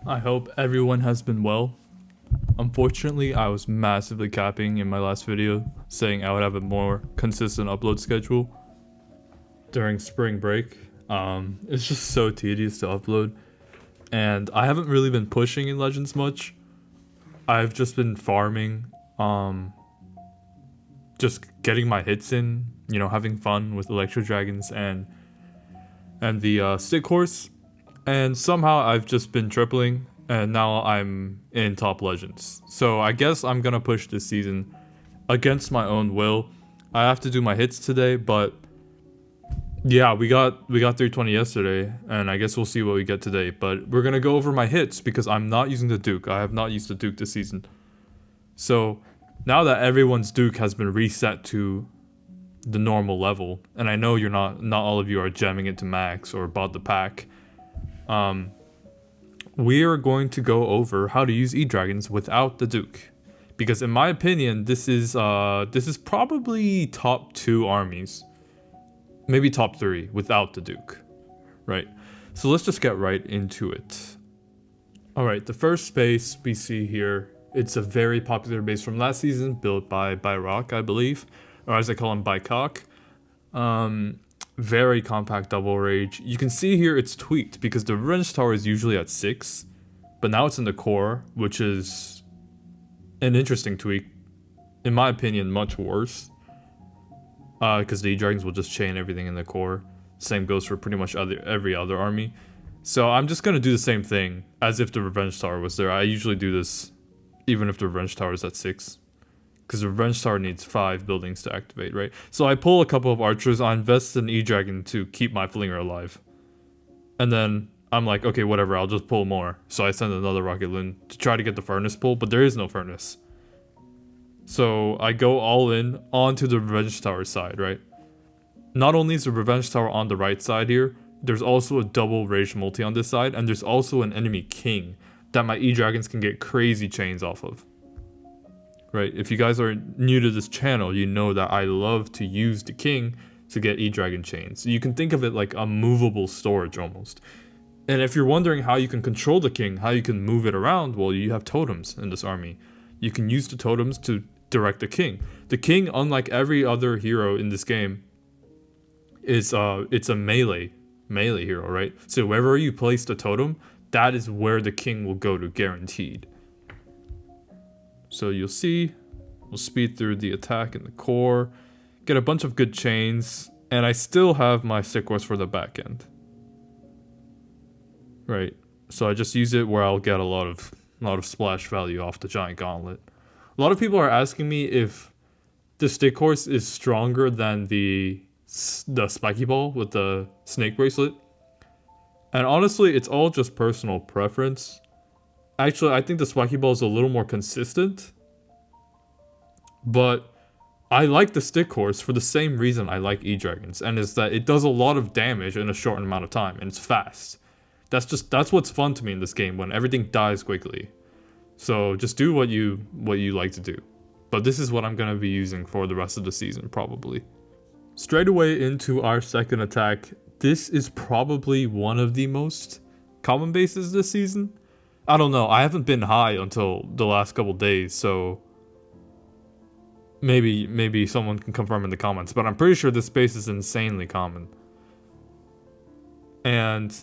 I hope everyone has been well. Unfortunately, I was massively capping in my last video, saying I would have a more consistent upload schedule during spring break. It's just so tedious to upload, and I haven't really been pushing in Legends much. I've just been farming, just getting my hits in, having fun with EDragons and the stick horse. And somehow I've just been tripling, and now I'm in top Legends. So I guess I'm gonna push this season against my own will. I have to do my hits today, but yeah, we got 320 yesterday, and I guess we'll see what we get today. But we're gonna go over my hits because I'm not using the Duke. I have not used the Duke this season. So now that everyone's Duke has been reset to the normal level, and I know you're not all of you are gemming it to max or bought the pack. We are going to go over how to use EDragons without the Duke, because in my opinion, this is probably top 2 armies, maybe top 3 without the Duke, right? So let's just get right into it. All right, the first base we see here, it's a very popular base from last season, built by Rock, I believe, or as I call him, by Cock. Very compact double rage. You can see here it's tweaked because the revenge tower is usually at 6, but now it's in the core, which is an interesting tweak. In my opinion, much worse. Because the EDragons will just chain everything in the core. Same goes for pretty much every other army. So I'm just gonna do the same thing as if the revenge tower was there. I usually do this even if the revenge tower is at 6. Because the Revenge Tower needs 5 buildings to activate, right? So I pull a couple of archers, I invest in E-Dragon to keep my Flinger alive. And then I'm like, okay, whatever, I'll just pull more. So I send another Rocket Loon to try to get the Furnace pull, but there is no Furnace. So I go all in onto the Revenge Tower side, right? Not only is the Revenge Tower on the right side here, there's also a double Rage Multi on this side, and there's also an enemy King that my E-Dragons can get crazy chains off of. Right, if you guys are new to this channel, you know that I love to use the King to get E-Dragon chains. So you can think of it like a movable storage almost. And if you're wondering how you can control the King, how you can move it around, well, you have totems in this army. You can use the totems to direct the King. The King, unlike every other hero in this game, is it's a melee hero, right? So wherever you place the totem, that is where the King will go to, guaranteed. So you'll see, we'll speed through the attack in the core, get a bunch of good chains, and I still have my stick horse for the back end. Right, so I just use it where I'll get a lot of splash value off the giant gauntlet. A lot of people are asking me if the stick horse is stronger than the spiky ball with the snake bracelet. And honestly, it's all just personal preference. Actually, I think the spiky ball is a little more consistent, but I like the stick horse for the same reason I like E-Dragons, and is that it does a lot of damage in a short amount of time, and it's fast. That's what's fun to me in this game, when everything dies quickly. So just do what you like to do. But this is what I'm gonna be using for the rest of the season, probably. Straight away into our second attack. This is probably one of the most common bases this season. I don't know, I haven't been high until the last couple days, so maybe someone can confirm in the comments, but I'm pretty sure this base is insanely common. And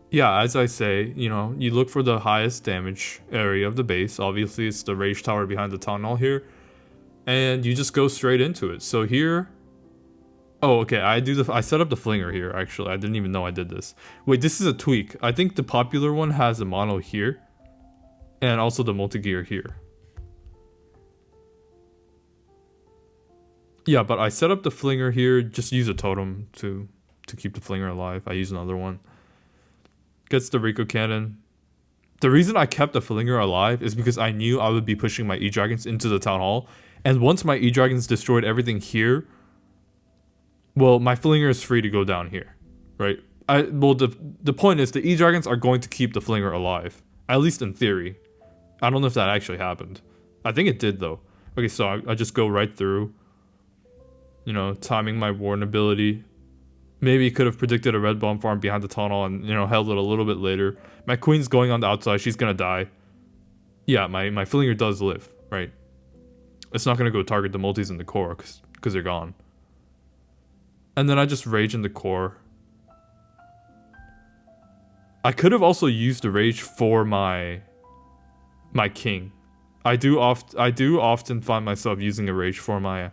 yeah, as I say, you look for the highest damage area of the base. Obviously, it's the Rage Tower behind the Town Hall here, and you just go straight into it. So here, oh, okay, I set up the Flinger here, actually. I didn't even know I did this. Wait, this is a tweak. I think the popular one has a mono here, and also the multi-gear here. Yeah, but I set up the Flinger here, just use a totem to keep the Flinger alive. I use another one. Gets the Rico Cannon. The reason I kept the Flinger alive is because I knew I would be pushing my E-Dragons into the Town Hall, and once my E-Dragons destroyed everything here, well, my Flinger is free to go down here, right? The point is the E-Dragons are going to keep the Flinger alive, at least in theory. I don't know if that actually happened. I think it did, though. Okay, so I just go right through, timing my Warden ability, Maybe could have predicted a red bomb farm behind the tunnel and, you know, held it a little bit later. My queen's going on the outside. She's gonna die. Yeah, my Flinger does live, right? It's not gonna go target the multis in the core because they're gone. And then I just rage in the core. I could have also used the rage for my king. I do often find myself using a rage for my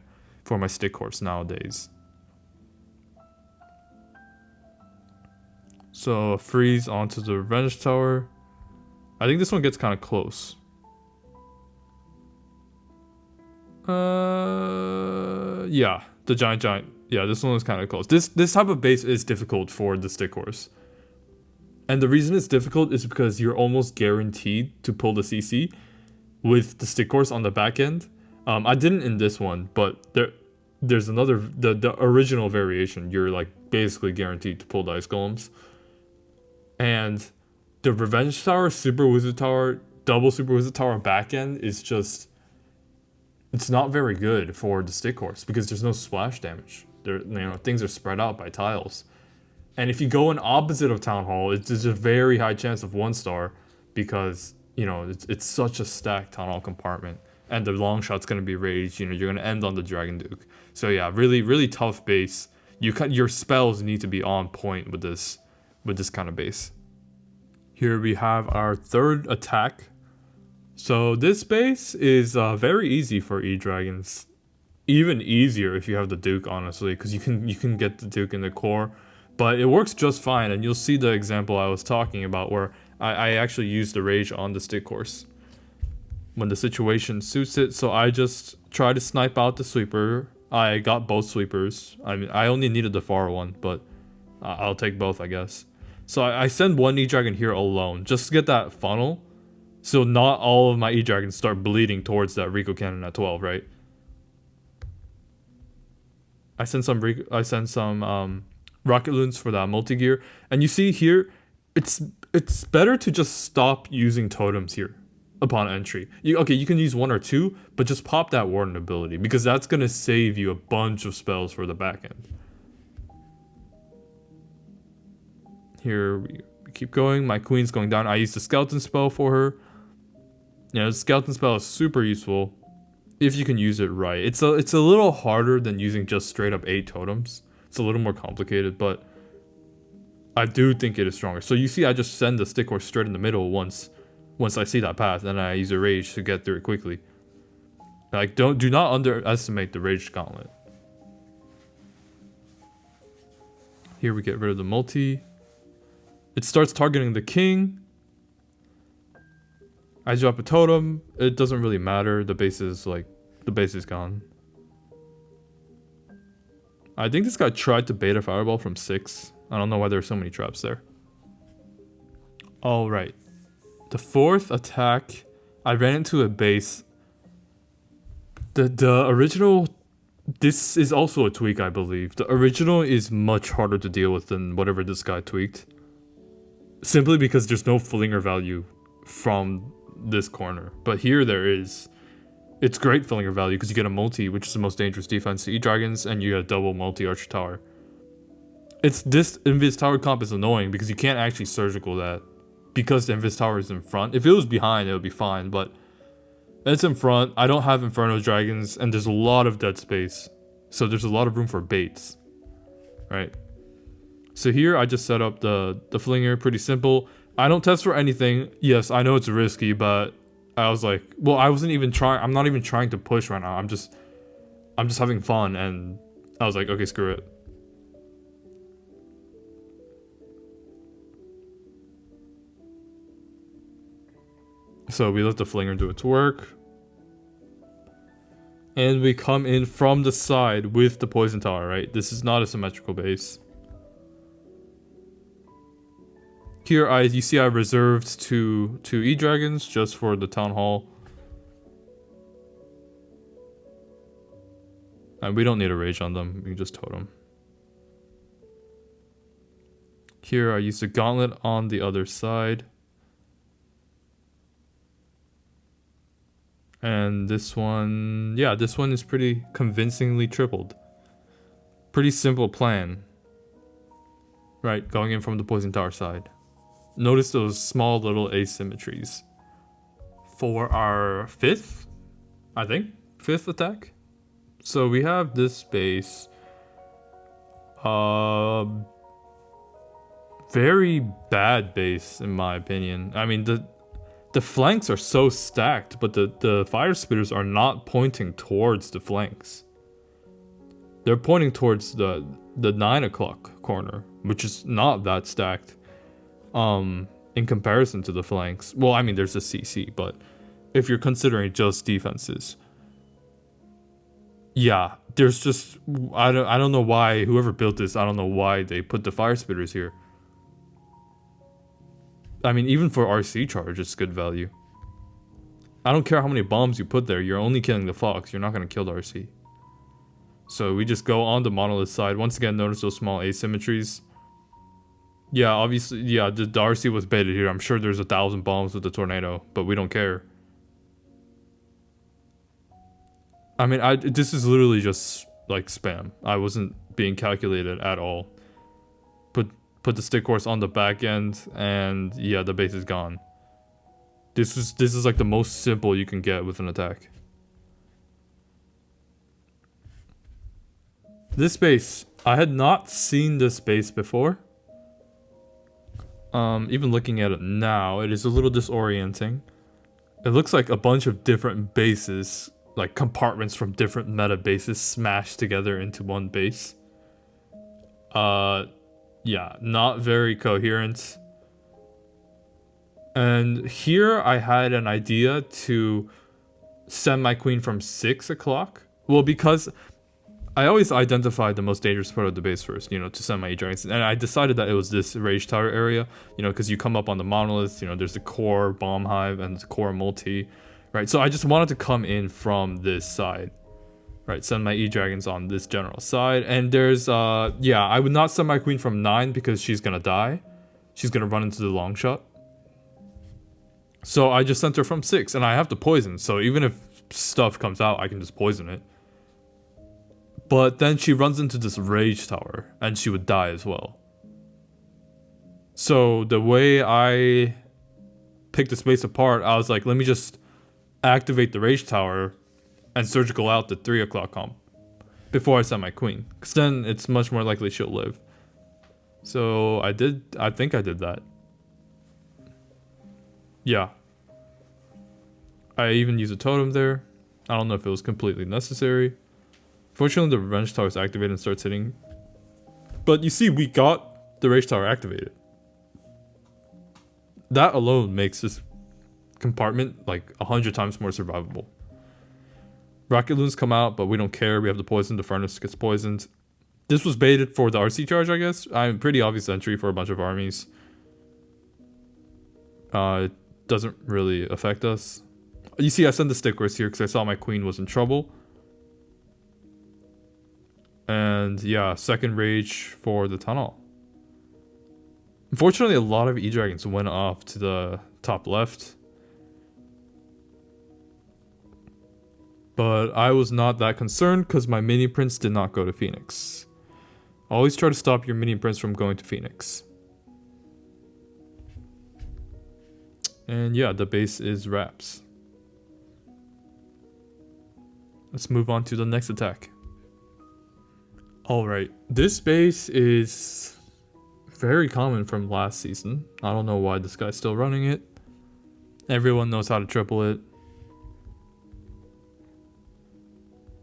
stick horse nowadays. So freeze onto the revenge tower. I think this one gets kind of close. Yeah, the giant. Yeah, this one is kind of close. This type of base is difficult for the stick horse. And the reason it's difficult is because you're almost guaranteed to pull the CC with the stick horse on the back end. I didn't in this one, but there's another, the original variation. You're like basically guaranteed to pull the ice golems. And the revenge tower, super wizard tower, double super wizard tower back end is just, it's not very good for the stick horse because there's no splash damage. Things are spread out by tiles. And if you go in opposite of Town Hall, there's a very high chance of 1-star because, you know, it's such a stacked Town Hall compartment. And the long shot's going to be raged, you know, you're going to end on the Dragon Duke. So yeah, really, really tough base. Your spells need to be on point with this kind of base. Here we have our third attack. So this base is very easy for EDragons. Even easier if you have the Duke, honestly, because you can get the Duke in the core. But it works just fine, and you'll see the example I was talking about where I actually used the rage on the stick horse when the situation suits it. So I just try to snipe out the sweeper. I got both sweepers. I mean, I only needed the far one, but I'll take both, I guess. So I send one EDragon here alone, just to get that funnel. So not all of my EDragons start bleeding towards that Rico cannon at 12, right? I send some rocket loons for that multi-gear. And you see here, it's better to just stop using totems here upon entry. You can use 1 or 2, but just pop that warden ability because that's going to save you a bunch of spells for the back end. Here we keep going. My queen's going down. I used the skeleton spell for her. Yeah, the skeleton spell is super useful if you can use it right. It's a little harder than using just straight up 8 totems. It's a little more complicated, but I do think it is stronger. So you see, I just send the stick horse straight in the middle once I see that path, and I use a rage to get through it quickly. Like, do not underestimate the rage gauntlet. Here we get rid of the multi. It starts targeting the king. I drop a totem. It doesn't really matter. The base is gone. I think this guy tried to bait a fireball from 6. I don't know why there's so many traps there. Alright. The fourth attack, I ran into a base. The original, this is also a tweak, I believe. The original is much harder to deal with than whatever this guy tweaked. Simply because there's no flinger value from this corner. But here there is. It's great flinger value because you get a multi, which is the most dangerous defense to EDragons, and you get a double multi archer tower. This invis tower comp is annoying because you can't actually surgical that because the invis tower is in front. If it was behind, it would be fine, but it's in front. I don't have Inferno Dragons, and there's a lot of dead space, so there's a lot of room for baits, right? So here I just set up the flinger, pretty simple. I don't test for anything. Yes, I know it's risky, but I was like, well, I wasn't even trying. I'm not even trying to push right now. I'm just having fun, and I was like, okay, screw it. So we let the flinger do its work. And we come in from the side with the poison tower, right? This is not a symmetrical base. Here, you see I reserved two EDragons just for the Town Hall. And we don't need a rage on them, we can just totem. Here I used a gauntlet on the other side. And this one, yeah, this one is pretty convincingly tripled. Pretty simple plan. right, going in from the poison tower side. Notice those small little asymmetries. For our fifth attack. So we have this base. Very bad base in my opinion. I mean the flanks are so stacked, but the fire spitters are not pointing towards the flanks. They're pointing towards the 9 o'clock corner, which is not that stacked. In comparison to the flanks. Well, I mean there's a CC, but if you're considering just defenses. Yeah, there's just I don't know why whoever built this, I don't know why they put the fire spitters here. I mean, even for RC charge, it's good value. I don't care how many bombs you put there, you're only killing the Fox, you're not gonna kill the RC. So we just go on the Monolith side. Once again, notice those small asymmetries. Yeah, obviously, yeah, the RC was baited here. I'm sure there's 1,000 bombs with the tornado, but we don't care. I mean, this is literally just like spam. I wasn't being calculated at all. Put the stick horse on the back end, and yeah, the base is gone. This is like the most simple you can get with an attack. This base, I had not seen this base before. Even looking at it now, it is a little disorienting. It looks like a bunch of different bases, like compartments from different meta bases smashed together into one base. Yeah, not very coherent. And here I had an idea to send my queen from 6 o'clock. Well, because I always identify the most dangerous part of the base first, you know, to send my EDragons. And I decided that it was this Rage Tower area, you know, because you come up on the Monolith, you know, there's the core bomb hive and the core multi, right? So I just wanted to come in from this side, right? Send my EDragons on this general side. And there's, yeah, I would not send my queen from 9 because she's gonna die. She's gonna run into the long shot. So I just sent her from 6, and I have to poison, so even if stuff comes out, I can just poison it. But then she runs into this Rage Tower, and she would die as well. So the way I picked the space apart, I was like, let me just activate the Rage Tower and surgical out the 3 o'clock comp before I send my queen, because then it's much more likely she'll live. So I think I did that. Yeah. I even used a totem there. I don't know if it was completely necessary. Fortunately, the Revenge Tower is activated and starts hitting. But you see, we got the Rage Tower activated. That alone makes this compartment like 100 times more survivable. Rocket Loons come out, but we don't care. We have the poison. The Furnace gets poisoned. This was baited for the RC charge, I guess. I'm pretty obvious entry for a bunch of armies. It doesn't really affect us. You see, I sent the stick horse here because I saw my queen was in trouble. And yeah, second rage for the tunnel. Unfortunately, a lot of EDragons went off to the top left. But I was not that concerned because my mini prince did not go to Phoenix. Always try to stop your mini prince from going to Phoenix. And yeah, the base is wraps. Let's move on to the next attack. Alright, this base is very common from last season. I don't know why this guy's still running it. Everyone knows how to triple it.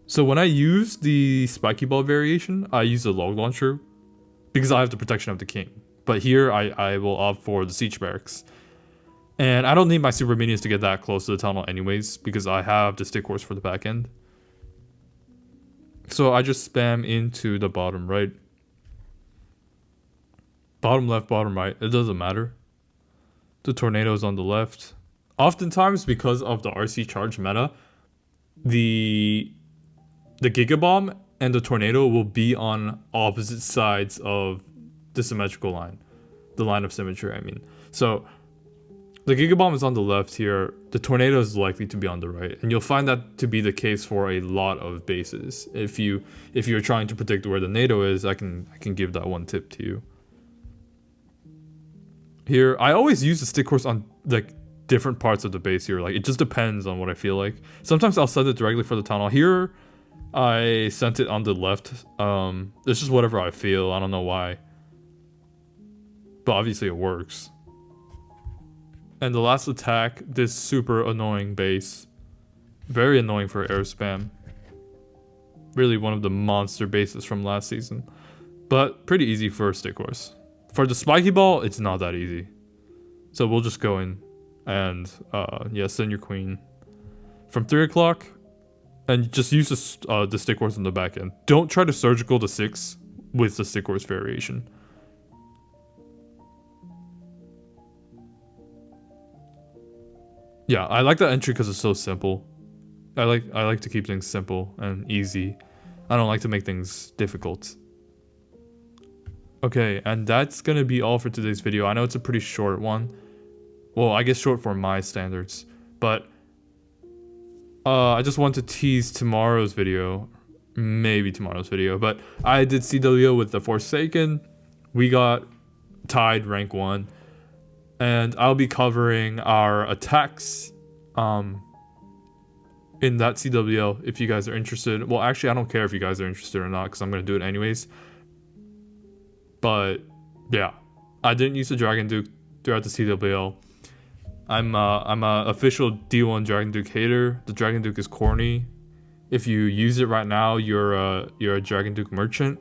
So when I use the spiky ball variation, I use the log launcher because I have the protection of the king. But here I will opt for the siege barracks. And I don't need my super minions to get that close to the tunnel anyways because I have the stick horse for the back end. So I just spam into the bottom right. Bottom left, bottom right, it doesn't matter. The tornado's on the left. Oftentimes because of the RC charge meta, the Giga Bomb and the tornado will be on opposite sides of the symmetrical line. The line of symmetry, I mean. So the Giga Bomb is on the left here. The tornado is likely to be on the right, and you'll find that to be the case for a lot of bases. If you're trying to predict where the NATO is, I can give that one tip to you. here. I always use the stick course on like different parts of the base here. Like it just depends on what I feel like. Sometimes I'll send it directly for the town hall. Here, I sent it on the left. It's just whatever I feel. I don't know why. But obviously it works. And the last attack, this super annoying base. Very annoying for air spam. Really one of the monster bases from last season. But pretty easy for a stick course. For the spiky ball, it's not that easy. So we'll just go in and yeah, send your queen from 3 o'clock. And just use the stick course on the back end. Don't try to surgical the 6 with the stick course variation. Yeah, I like that entry because it's so simple. I like to keep things simple and easy. I don't like to make things difficult. Okay, and that's gonna be all for today's video. I know it's a pretty short one. Well, I guess short for my standards. But I just want to tease tomorrow's video. Maybe tomorrow's video. But I did CWO with the Forsaken. We got tied rank 1. And I'll be covering our attacks in that CWL if you guys are interested. Well, actually, I don't care if you guys are interested or not because I'm going to do it anyways. But yeah, I didn't use the Dragon Duke throughout the CWL. I'm a official D1 Dragon Duke hater. The Dragon Duke is corny. If you use it right now, you're a Dragon Duke merchant,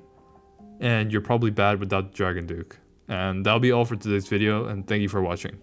and you're probably bad without the Dragon Duke. And that'll be all for today's video, and thank you for watching.